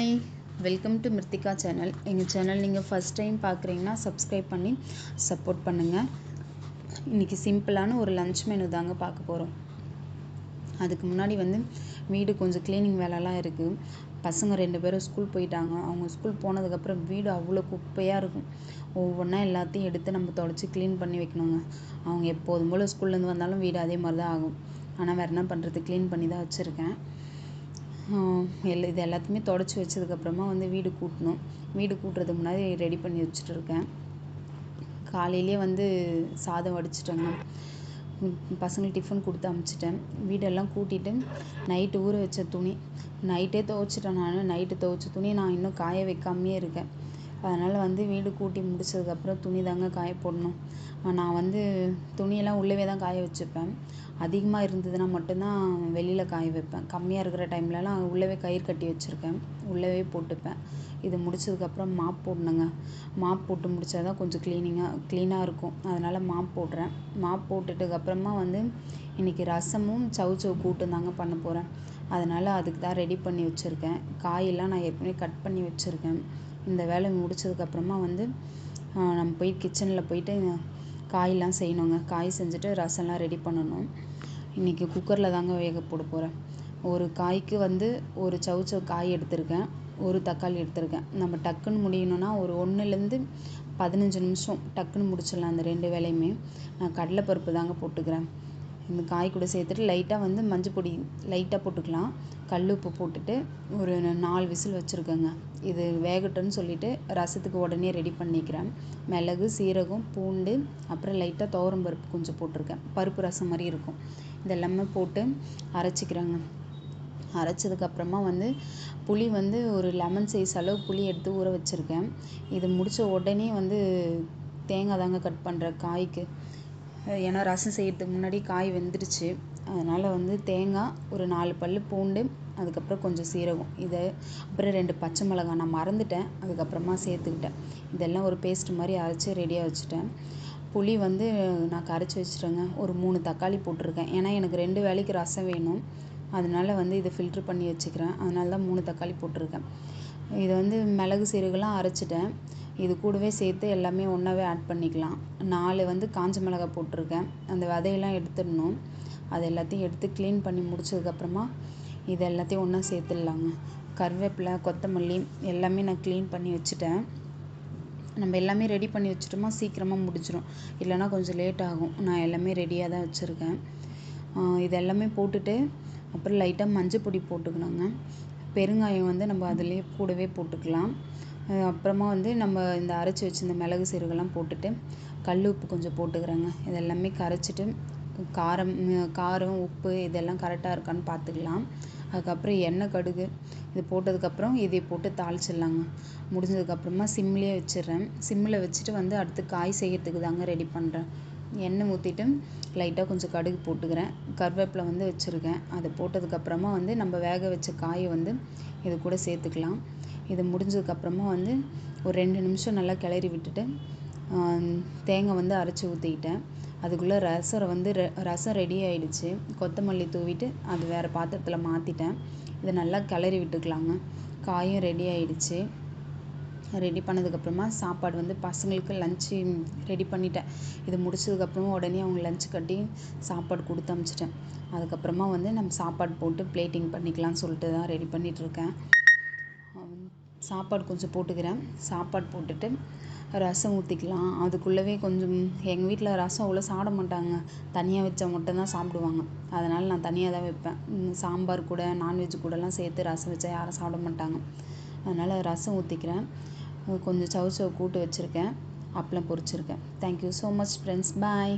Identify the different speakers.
Speaker 1: Hi, welcome to Mirthika channel. எங்கள் channel நீங்கள் first time பார்க்குறீங்கன்னா சப்ஸ்கிரைப் பண்ணி சப்போர்ட் பண்ணுங்கள். இன்றைக்கி சிம்பிளான ஒரு லன்ச் மெனு தாங்க பார்க்க போகிறோம். அதுக்கு முன்னாடி வீடு கொஞ்சம் க்ளீனிங் வேலைலாம் இருக்குது. பசங்க 2 பேரும் ஸ்கூல் போயிட்டாங்க. அவங்க ஸ்கூல் போனதுக்கப்புறம் வீடு அவ்வளோ குப்பையாக இருக்கும். ஒவ்வொன்றா எல்லாத்தையும் எடுத்து நம்ம தொடச்சி க்ளீன் பண்ணி வைக்கணுங்க. அவங்க எப்போதும் போல் ஸ்கூல்லேருந்து வந்தாலும் வீடு அதே மாதிரி தான் ஆகும். ஆனால் வேறு என்ன பண்ணுறது, க்ளீன் பண்ணி தான் வச்சுருக்கேன். இது எல்லாத்தையுமே தொடச்சி வச்சதுக்கப்புறமா வீடு கூட்டணும். வீடு கூட்டுறதுக்கு முன்னாடி ரெடி பண்ணி வச்சுட்டு இருக்கேன். காலையிலே சாதம் வடிச்சிட்டேங்க. பசங்களுக்கு டிஃபன் கொடுத்து அனுப்பிச்சிட்டேன். வீடெல்லாம் கூட்டிட்டு நைட்டு ஊற வச்ச துணி நைட்டே துவைச்சிட்டேன். நைட்டு துவைச்ச துணி நான் இன்னும் காய வைக்காமையே இருக்கேன். அதனால் வீடு கூட்டி முடிச்சதுக்கப்புறம் துணி தாங்க காய போடணும். நான் துணியெல்லாம் உள்ளவே தான் காய வச்சுப்பேன். அதிகமாக இருந்ததுன்னா மட்டும்தான் வெளியில் காய வைப்பேன். கம்மியாக இருக்கிற டைம்லலாம் உள்ளவே கயிறு கட்டி வச்சுருக்கேன். உள்ளவே போட்டுப்பேன். இது முடிச்சதுக்கப்புறம் மாப் போடணுங்க. மாப் போட்டு முடித்தா தான் கொஞ்சம் க்ளீனாக இருக்கும். அதனால் மாப் போடுறேன். மாப் போட்டுட்டுக்கப்புறமா இன்றைக்கி ரசமும் சவுச்சவு கூட்டும் தாங்க பண்ண போகிறேன். அதனால் அதுக்கு தான் ரெடி பண்ணி வச்சுருக்கேன். காயெல்லாம் நான் ஏற்கனவே கட் பண்ணி வச்சுருக்கேன். இந்த வேலை முடிச்சதுக்கப்புறமா நம்ம போய் கிச்சனில் போயிட்டு காயெல்லாம் செய்யணுங்க. காய் செஞ்சுட்டு ரசம்லாம் ரெடி பண்ணணும். இன்றைக்கி குக்கரில் தாங்க வேக போட போகிறேன். ஒரு காய்க்கு ஒரு சவுச்சவு காய் எடுத்திருக்கேன். ஒரு தக்காளி எடுத்திருக்கேன். நம்ம டக்குன்னு முடியணுன்னா ஒரு 1லேருந்து 15 நிமிஷம் டக்குன்னு முடிச்சிடலாம். அந்த 2 வேலையுமே. நான் கடலைப்பருப்பு தாங்க போட்டுக்கிறேன். இந்த காய் கூட சேர்த்துட்டு லைட்டாக மஞ்சள் பொடி லைட்டாக போட்டுக்கலாம். கல் உப்பு போட்டுட்டு ஒரு 4 விசில் வச்சுருக்கேங்க. இது வேகட்டும்னு சொல்லிவிட்டு ரசத்துக்கு உடனே ரெடி பண்ணிக்கிறேன். மிளகு, சீரகம், பூண்டு, அப்புறம் லைட்டாக துவரம் பருப்பு கொஞ்சம் போட்டிருக்கேன். பருப்பு ரசம் மாதிரி இருக்கும். இதெல்லாமே போட்டு அரைச்சிக்கிறேங்க. அரைச்சதுக்கப்புறமா புளி ஒரு லெமன் சைஸ் அளவு புளி எடுத்து ஊற வச்சுருக்கேன். இது முடித்த உடனே தேங்காய் தாங்க கட் பண்ணுறேன் காய்க்கு. ஏன்னா ரசம் செய்கிறதுக்கு முன்னாடி காய் வெந்துடுச்சு. அதனால் தேங்காய், ஒரு 4 பல் பூண்டு, அதுக்கப்புறம் கொஞ்சம் சீரகம், இது அப்புறம் 2 பச்சை மிளகாய் நான் மறந்துட்டேன். அதுக்கப்புறமா சேர்த்துக்கிட்டேன். இதெல்லாம் ஒரு பேஸ்ட் மாதிரி அரைச்சி ரெடியாக வச்சுட்டேன். புளி நான் கரைச்சி வச்சுட்டேங்க. ஒரு 3 தக்காளி போட்டிருக்கேன். ஏன்னா எனக்கு 2 வேளைக்கு ரசம் வேணும். அதனால் இதை ஃபில்ட்ரு பண்ணி வச்சுக்கிறேன். அதனால தான் 3 தக்காளி போட்டிருக்கேன். இது மிளகு சீரகம்லாம் அரைச்சிட்டேன். இது கூடவே சேர்த்து எல்லாமே ஒன்றாவே ஆட் பண்ணிக்கலாம். 4 காஞ்ச மிளகாய் போட்டிருக்கேன். அந்த விதையெல்லாம் எடுத்துடணும். அது எல்லாத்தையும் எடுத்து க்ளீன் பண்ணி முடிச்சதுக்கப்புறமா இது எல்லாத்தையும் ஒன்றா சேர்த்துடலாங்க. கருவேப்பிலை, கொத்தமல்லி எல்லாமே நான் க்ளீன் பண்ணி வச்சுட்டேன். நம்ம எல்லாமே ரெடி பண்ணி வச்சுட்டோமா சீக்கிரமாக முடிஞ்சிடும். இல்லைனா கொஞ்சம் லேட் ஆகும். நான் எல்லாமே ரெடியாக தான் வச்சுருக்கேன். இது எல்லாமே போட்டுட்டு அப்புறம் லைட்டாக மஞ்சள் பொடி போட்டுக்கணுங்க. பெருங்காயம் நம்ம அதிலே கூடவே போட்டுக்கலாம். அப்புறமா நம்ம இந்த அரைச்சி வச்சிருந்த மிளகு சீரகம்லாம் போட்டுட்டு கல் உப்பு கொஞ்சம் போட்டுக்கிறேங்க. இதெல்லாமே கரைச்சிட்டு காரம், உப்பு இதெல்லாம் கரெக்டாக இருக்கான்னு பார்த்துக்கலாம். அதுக்கப்புறம் எண்ணெய், கடுகு இது போட்டதுக்கப்புறம் இதை போட்டு தாளிச்சிடலாங்க. முடிஞ்சதுக்கப்புறமா சிம்லேயே வச்சிடுறேன். சிம்மில் வச்சுட்டு அடுத்து காய் செய்கிறதுக்கு தாங்க ரெடி பண்ணுறேன். எண்ணெய் ஊற்றிட்டு லைட்டாக கொஞ்சம் கடுகு போட்டுக்கிறேன். கருவேப்பிலை வச்சுருக்கேன். அதை போட்டதுக்கப்புறமா நம்ம வேக வச்ச காயை இது கூட சேர்த்துக்கலாம். இது முடிஞ்சதுக்கப்புறமா ஒரு 2 நிமிஷம் நல்லா கிளறி விட்டுட்டு தேங்காய் அரைச்சி ஊற்றிக்கிட்டேன். அதுக்குள்ளே ரசம் ரெடி ஆகிடுச்சு. கொத்தமல்லி தூவிட்டு அது வேறு பாத்திரத்தில் மாற்றிட்டேன். இதை நல்லா கிளறி விட்டுக்கலாங்க. காயும் ரெடி ஆகிடுச்சு. ரெடி பண்ணதுக்கப்புறமா சாப்பாடு பசங்களுக்கு லஞ்சு ரெடி பண்ணிட்டேன். இது முடிச்சதுக்கப்புறமா உடனே அவங்க லஞ்சு கட்டி சாப்பாடு கொடுத்து அனுப்பிச்சிட்டேன். அதுக்கப்புறமா நம்ம சாப்பாடு போட்டு பிளேட்டிங் பண்ணிக்கலாம்னு சொல்லிட்டு தான் ரெடி பண்ணிகிட்ருக்கேன். சாப்பாடு கொஞ்சம் போட்டுக்கிறேன். சாப்பாடு போட்டுட்டு ரசம் ஊற்றிக்கலாம். அதுக்குள்ளவே கொஞ்சம் எங்கள் வீட்டில் ரசம் அவ்வளோ சாப்பிட மாட்டாங்க. தனியாக வச்சா மட்டும்தான் சாப்பிடுவாங்க. அதனால் நான் தனியாக தான் வைப்பேன். சாம்பார் கூட நான்வெஜ் கூடலாம் சேர்த்து ரசம் வச்சா யாரும் சாப்பிட மாட்டாங்க. அதனால் ரசம் ஊற்றிக்கிறேன். கொஞ்சம் சவுச்சவு கூட்டு வச்சுருக்கேன். அப்பளம் பொரிச்சிருக்கேன். Thank you so much friends. பாய்.